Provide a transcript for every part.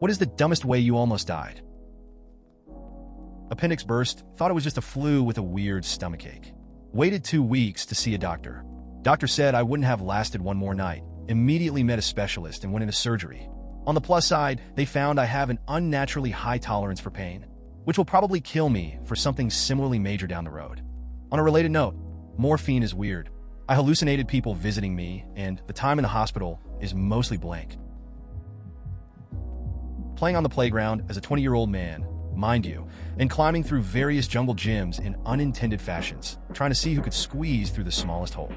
What is the dumbest way you almost died? Appendix burst, thought it was just a flu with a weird stomachache. Waited 2 weeks to see a doctor. Doctor said I wouldn't have lasted one more night. Immediately met a specialist and went into surgery. On the plus side, they found I have an unnaturally high tolerance for pain, which will probably kill me for something similarly major down the road. On a related note, morphine is weird. I hallucinated people visiting me, and the time in the hospital is mostly blank. Playing on the playground as a 20-year-old man, mind you, and climbing through various jungle gyms in unintended fashions, trying to see who could squeeze through the smallest hole.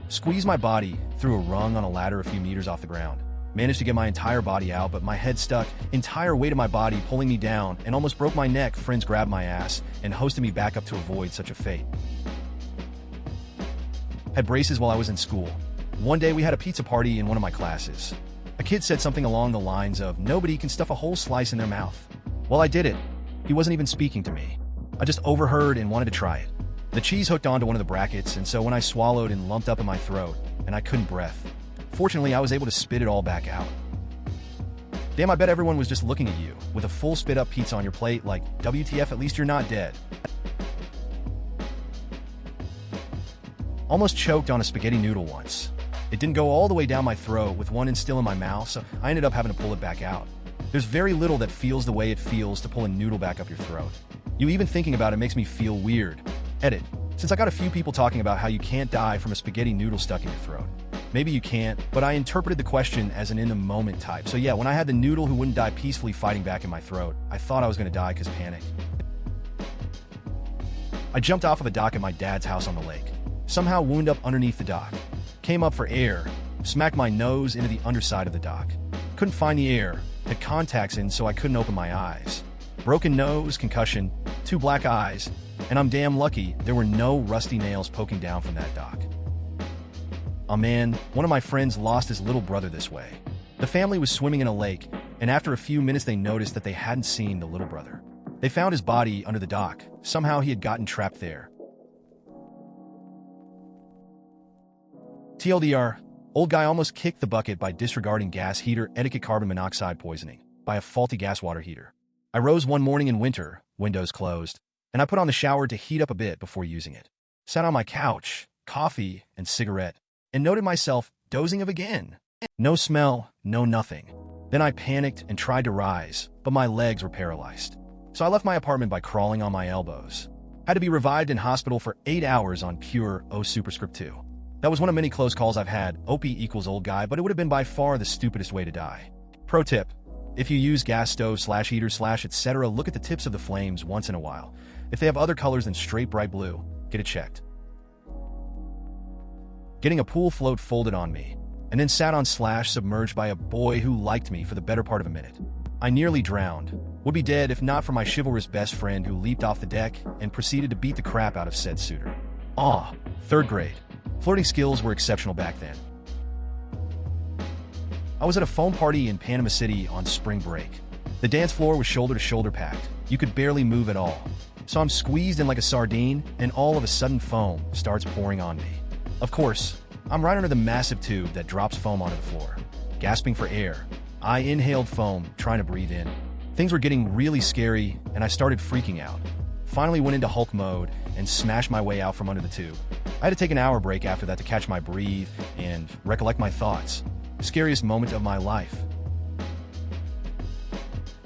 Squeezed my body through a rung on a ladder a few meters off the ground. Managed to get my entire body out, but my head stuck, entire weight of my body pulling me down, and almost broke my neck. Friends grabbed my ass and hosted me back up to avoid such a fate. Had braces while I was in school. One day we had a pizza party in one of my classes. A kid said something along the lines of, "Nobody can stuff a whole slice in their mouth." Well, I did it. He wasn't even speaking to me. I just overheard and wanted to try it. The cheese hooked onto one of the brackets, and so when I swallowed and lumped up in my throat, and I couldn't breath. Fortunately, I was able to spit it all back out. Damn, I bet everyone was just looking at you, with a full spit-up pizza on your plate like, WTF, at least you're not dead. Almost choked on a spaghetti noodle once. It didn't go all the way down my throat with one end still in my mouth, so I ended up having to pull it back out. There's very little that feels the way it feels to pull a noodle back up your throat. You even thinking about it makes me feel weird. Edit. Since I got a few people talking about how you can't die from a spaghetti noodle stuck in your throat. Maybe you can't, but I interpreted the question as an in-the-moment type. So yeah, when I had the noodle who wouldn't die peacefully fighting back in my throat, I thought I was going to die because panic. I jumped off of a dock at my dad's house on the lake. Somehow wound up underneath the dock. Came up for air, smacked my nose into the underside of the dock. Couldn't find the air, had contacts in so I couldn't open my eyes. Broken nose, concussion, 2 black eyes, and I'm damn lucky there were no rusty nails poking down from that dock. Oh man, one of my friends lost his little brother this way. The family was swimming in a lake, and after a few minutes they noticed that they hadn't seen the little brother. They found his body under the dock. Somehow he had gotten trapped there. TLDR, old guy almost kicked the bucket by disregarding gas heater etiquette carbon monoxide poisoning by a faulty gas water heater. I rose one morning in winter, windows closed, and I put on the shower to heat up a bit before using it. Sat on my couch, coffee and cigarette, and noted myself dozing of again. No smell, no nothing. Then I panicked and tried to rise, but my legs were paralyzed. So I left my apartment by crawling on my elbows. Had to be revived in hospital for 8 hours on pure O superscript 2. That was one of many close calls I've had, OP equals old guy, but it would have been by far the stupidest way to die. Pro tip, if you use gas stove / heater / etc., look at the tips of the flames once in a while. If they have other colors than straight bright blue, get it checked. Getting a pool float folded on me, and then sat on / submerged by a boy who liked me for the better part of a minute. I nearly drowned. Would be dead if not for my chivalrous best friend who leaped off the deck and proceeded to beat the crap out of said suitor. Aw, 3rd grade. Flirting skills were exceptional back then. I was at a foam party in Panama City on spring break. The dance floor was shoulder to shoulder packed. You could barely move at all. So I'm squeezed in like a sardine, and all of a sudden foam starts pouring on me. Of course, I'm right under the massive tube that drops foam onto the floor. Gasping for air, I inhaled foam, trying to breathe in. Things were getting really scary, and I started freaking out. Finally went into Hulk mode and smashed my way out from under the tube. I had to take an hour break after that to catch my breath and recollect my thoughts. Scariest moment of my life.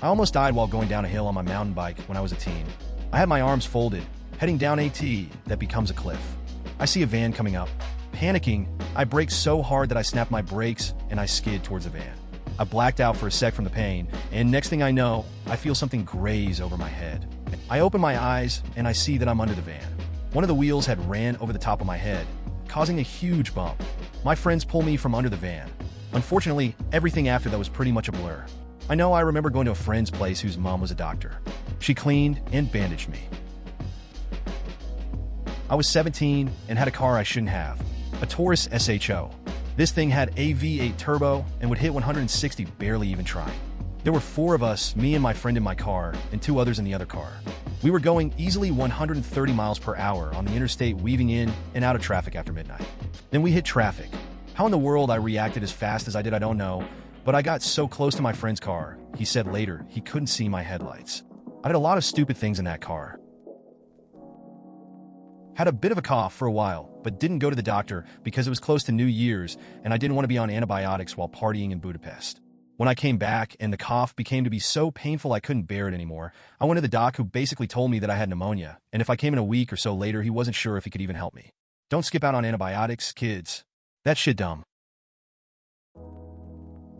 I almost died while going down a hill on my mountain bike when I was a teen. I had my arms folded, heading down a T that becomes a cliff. I see a van coming up. Panicking, I brake so hard that I snapped my brakes and I skid towards the van. I blacked out for a sec from the pain, and next thing I know, I feel something graze over my head. I open my eyes and I see that I'm under the van. One of the wheels had ran over the top of my head, causing a huge bump. My friends pull me from under the van. Unfortunately, everything after that was pretty much a blur. I know I remember going to a friend's place whose mom was a doctor. She cleaned and bandaged me. I was 17 and had a car I shouldn't have, a Taurus SHO. This thing had a V8 turbo and would hit 160 barely even trying. There were 4 of us, me and my friend in my car, and 2 others in the other car. We were going easily 130 miles per hour on the interstate, weaving in and out of traffic after midnight. Then we hit traffic. How in the world I reacted as fast as I did, I don't know, But I got so close to my friend's car, he said later he couldn't see my headlights. I did a lot of stupid things in that car. Had a bit of a cough for a while, but didn't go to the doctor because it was close to New Year's and I didn't want to be on antibiotics while partying in Budapest. When I came back and the cough became to be so painful I couldn't bear it anymore, I went to the doc who basically told me that I had pneumonia, and if I came in a week or so later, he wasn't sure if he could even help me. Don't skip out on antibiotics, kids. That shit dumb.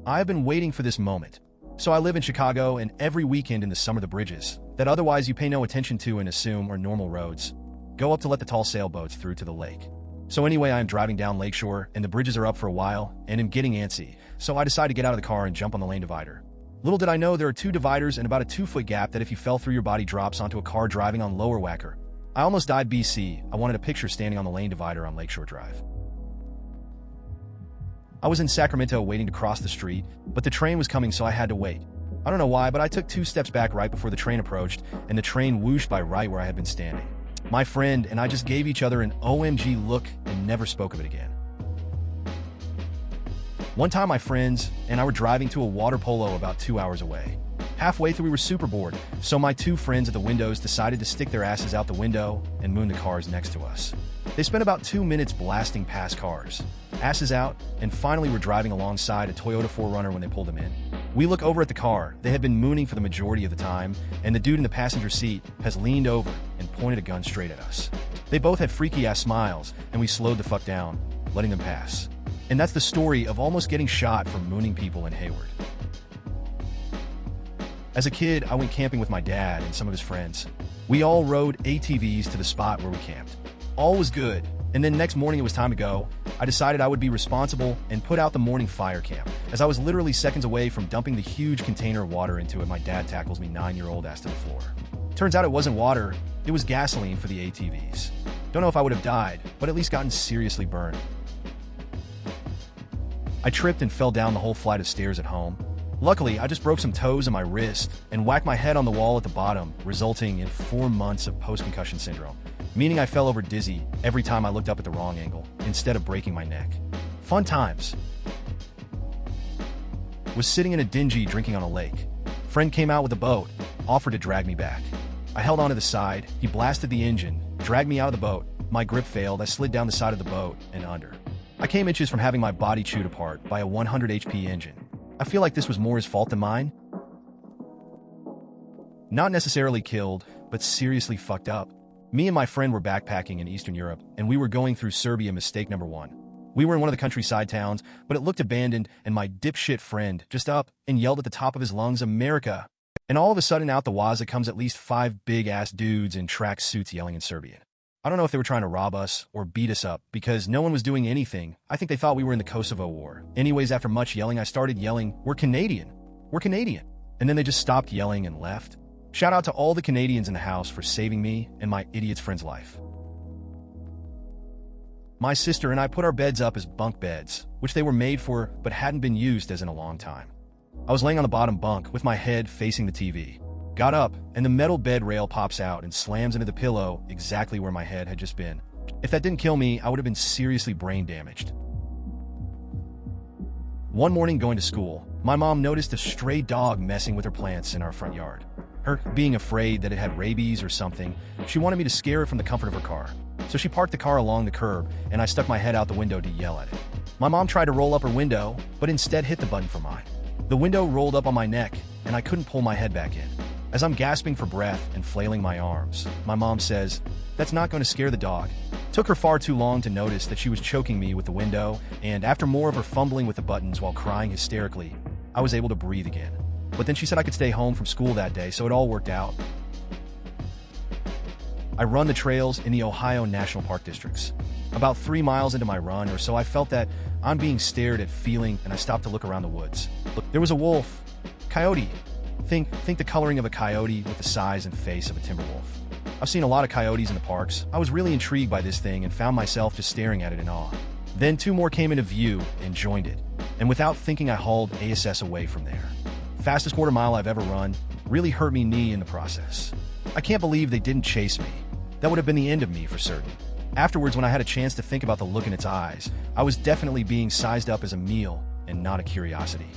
I have been waiting for this moment. So I live in Chicago, and every weekend in the summer the bridges, that otherwise you pay no attention to and assume are normal roads, go up to let the tall sailboats through to the lake. So anyway, I am driving down Lakeshore, and the bridges are up for a while, and am getting antsy, so I decide to get out of the car and jump on the lane divider. Little did I know there are 2 dividers and about a 2-foot gap that if you fell through your body drops onto a car driving on Lower Wacker. I almost died BC. I wanted a picture standing on the lane divider on Lakeshore Drive. I was in Sacramento waiting to cross the street, but the train was coming so I had to wait. I don't know why, but I took 2 steps back right before the train approached, and the train whooshed by right where I had been standing. My friend and I just gave each other an OMG look and never spoke of it again. One time my friends and I were driving to a water polo about 2 hours away. Halfway through we were super bored, so my 2 friends at the windows decided to stick their asses out the window and moon the cars next to us. They spent about 2 minutes blasting past cars, asses out, and finally were driving alongside a Toyota 4Runner when they pulled them in. We look over at the car they had been mooning for the majority of the time, and the dude in the passenger seat has leaned over and pointed a gun straight at us. They both had freaky-ass smiles, and we slowed the fuck down, letting them pass. And that's the story of almost getting shot for mooning people in Hayward. As a kid, I went camping with my dad and some of his friends. We all rode ATVs to the spot where we camped. All was good, and then next morning it was time to go. I decided I would be responsible and put out the morning fire camp. As I was literally seconds away from dumping the huge container of water into it, my dad tackles me 9-year-old ass to the floor. Turns out it wasn't water, it was gasoline for the ATVs. Don't know if I would have died, but at least gotten seriously burned. I tripped and fell down the whole flight of stairs at home. Luckily, I just broke some toes in my wrist and whacked my head on the wall at the bottom, resulting in 4 months of post-concussion syndrome, meaning I fell over dizzy every time I looked up at the wrong angle, instead of breaking my neck. Fun times. Was sitting in a dingy drinking on a lake. Friend came out with a boat, offered to drag me back. I held onto the side, he blasted the engine, dragged me out of the boat. My grip failed, I slid down the side of the boat and under. I came inches from having my body chewed apart by a 100 HP engine. I feel like this was more his fault than mine. Not necessarily killed, but seriously fucked up. Me and my friend were backpacking in Eastern Europe, and we were going through Serbia, mistake number 1. We were in one of the countryside towns, but it looked abandoned, and my dipshit friend just up and yelled at the top of his lungs, "America!" And all of a sudden out the wazza comes at least 5 big-ass dudes in track suits yelling in Serbian. I don't know if they were trying to rob us or beat us up, because no one was doing anything. I think they thought we were in the Kosovo War. Anyways, after much yelling, I started yelling, "We're Canadian! We're Canadian!" And then they just stopped yelling and left. Shout out to all the Canadians in the house for saving me and my idiot's friend's life. My sister and I put our beds up as bunk beds, which they were made for but hadn't been used as in a long time. I was laying on the bottom bunk with my head facing the TV. Got up, and the metal bed rail pops out and slams into the pillow exactly where my head had just been. If that didn't kill me, I would have been seriously brain damaged. One morning going to school, my mom noticed a stray dog messing with her plants in our front yard. Her being afraid that it had rabies or something, she wanted me to scare it from the comfort of her car. So she parked the car along the curb, and I stuck my head out the window to yell at it. My mom tried to roll up her window, but instead hit the button for mine. The window rolled up on my neck, and I couldn't pull my head back in. As I'm gasping for breath and flailing my arms, my mom says, "That's not going to scare the dog." Took her far too long to notice that she was choking me with the window, and after more of her fumbling with the buttons while crying hysterically, I was able to breathe again. But then she said I could stay home from school that day, so it all worked out. I run the trails in the Ohio National Park districts. About 3 miles into my run or so, I felt that I'm being stared at feeling, and I stopped to look around the woods. There was a wolf. Coyote. Think the coloring of a coyote with the size and face of a timber wolf. I've seen a lot of coyotes in the parks. I was really intrigued by this thing and found myself just staring at it in awe. Then 2 more came into view and joined it. And without thinking, I hauled ASS away from there. Fastest quarter mile I've ever run. Really hurt me knee in the process. I can't believe they didn't chase me. That would have been the end of me for certain. Afterwards, when I had a chance to think about the look in its eyes, I was definitely being sized up as a meal and not a curiosity.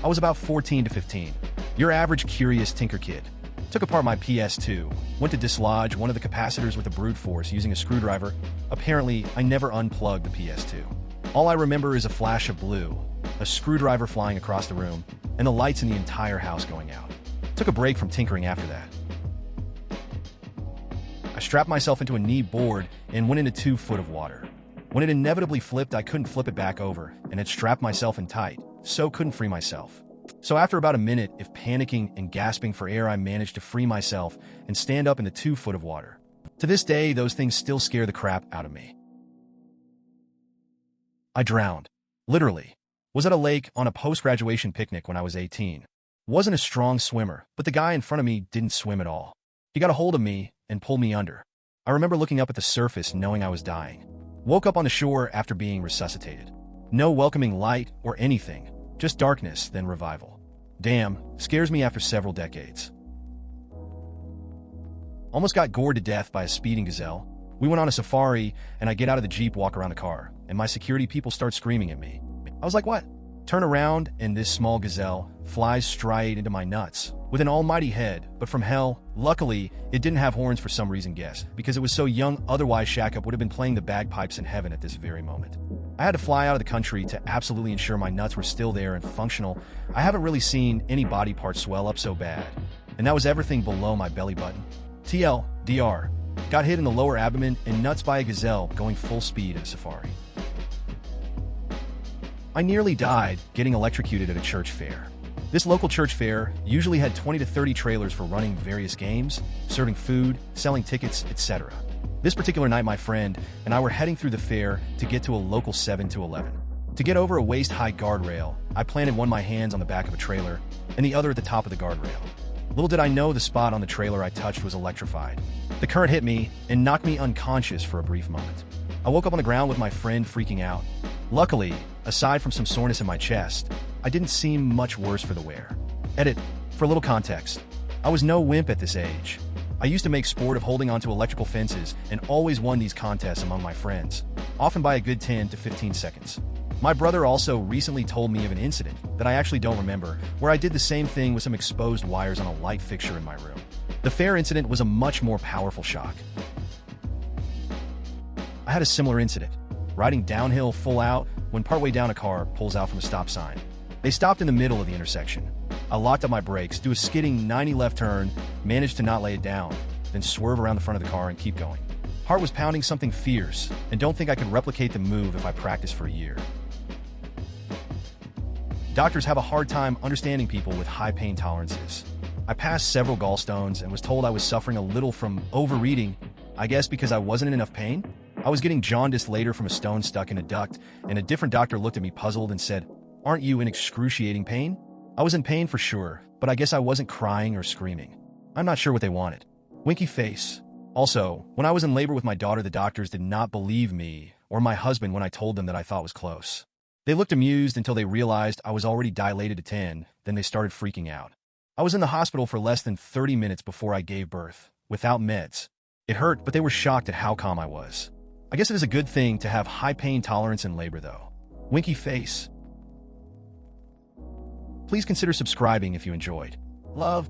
I was about 14 to 15. Your average curious tinker kid. Took apart my PS2, went to dislodge one of the capacitors with a brute force using a screwdriver. Apparently, I never unplugged the PS2. All I remember is a flash of blue, a screwdriver flying across the room, and the lights in the entire house going out. Took a break from tinkering after that. I strapped myself into a knee board and went into 2 foot of water. When it inevitably flipped, I couldn't flip it back over, and had strapped myself in tight, so couldn't free myself. So after about a minute of panicking and gasping for air, I managed to free myself and stand up in the 2 foot of water. To this day, those things still scare the crap out of me. I drowned. Literally. Was at a lake on a post-graduation picnic when I was 18. Wasn't a strong swimmer, but the guy in front of me didn't swim at all. He got a hold of me and pulled me under. I remember looking up at the surface knowing I was dying. Woke up on the shore after being resuscitated. No welcoming light or anything, just darkness, then revival. Damn, scares me after several decades. Almost got gored to death by a speeding gazelle. We went on a safari, and I get out of the Jeep, walk around the car, and my security people start screaming at me. I was like, what? Turn around, and this small gazelle flies straight into my nuts, with an almighty head, but from hell. Luckily, it didn't have horns for some reason, guess, because it was so young, otherwise Shaq-Up would have been playing the bagpipes in heaven at this very moment. I had to fly out of the country to absolutely ensure my nuts were still there and functional. I haven't really seen any body parts swell up so bad. And that was everything below my belly button. TLDR. Got hit in the lower abdomen and nuts by a gazelle going full speed at a safari. I nearly died getting electrocuted at a church fair. This local church fair usually had 20 to 30 trailers for running various games, serving food, selling tickets, etc. This particular night, my friend and I were heading through the fair to get to a local 7-Eleven. To get over a waist-high guardrail, I planted one of my hands on the back of a trailer and the other at the top of the guardrail. Little did I know the spot on the trailer I touched was electrified. The current hit me and knocked me unconscious for a brief moment. I woke up on the ground with my friend freaking out. Luckily, aside from some soreness in my chest, I didn't seem much worse for the wear. Edit. For a little context, I was no wimp at this age. I used to make sport of holding onto electrical fences and always won these contests among my friends, often by a good 10 to 15 seconds. My brother also recently told me of an incident that I actually don't remember, where I did the same thing with some exposed wires on a light fixture in my room. The fair incident was a much more powerful shock. I had a similar incident, riding downhill full out when partway down a car pulls out from a stop sign. They stopped in the middle of the intersection. I locked up my brakes, do a skidding 90 left turn, managed to not lay it down, then swerve around the front of the car and keep going. Heart was pounding something fierce, and don't think I could replicate the move if I practiced for a year. Doctors have a hard time understanding people with high pain tolerances. I passed several gallstones and was told I was suffering a little from overeating, I guess because I wasn't in enough pain. I was getting jaundice later from a stone stuck in a duct, and a different doctor looked at me puzzled and said, "Aren't you in excruciating pain?" I was in pain for sure, but I guess I wasn't crying or screaming. I'm not sure what they wanted. Winky face. Also, when I was in labor with my daughter, the doctors did not believe me or my husband when I told them that I thought was close. They looked amused until they realized I was already dilated to 10, then they started freaking out. I was in the hospital for less than 30 minutes before I gave birth, without meds. It hurt, but they were shocked at how calm I was. I guess it is a good thing to have high pain tolerance in labor, though. Winky face. Please consider subscribing if you enjoyed. Love.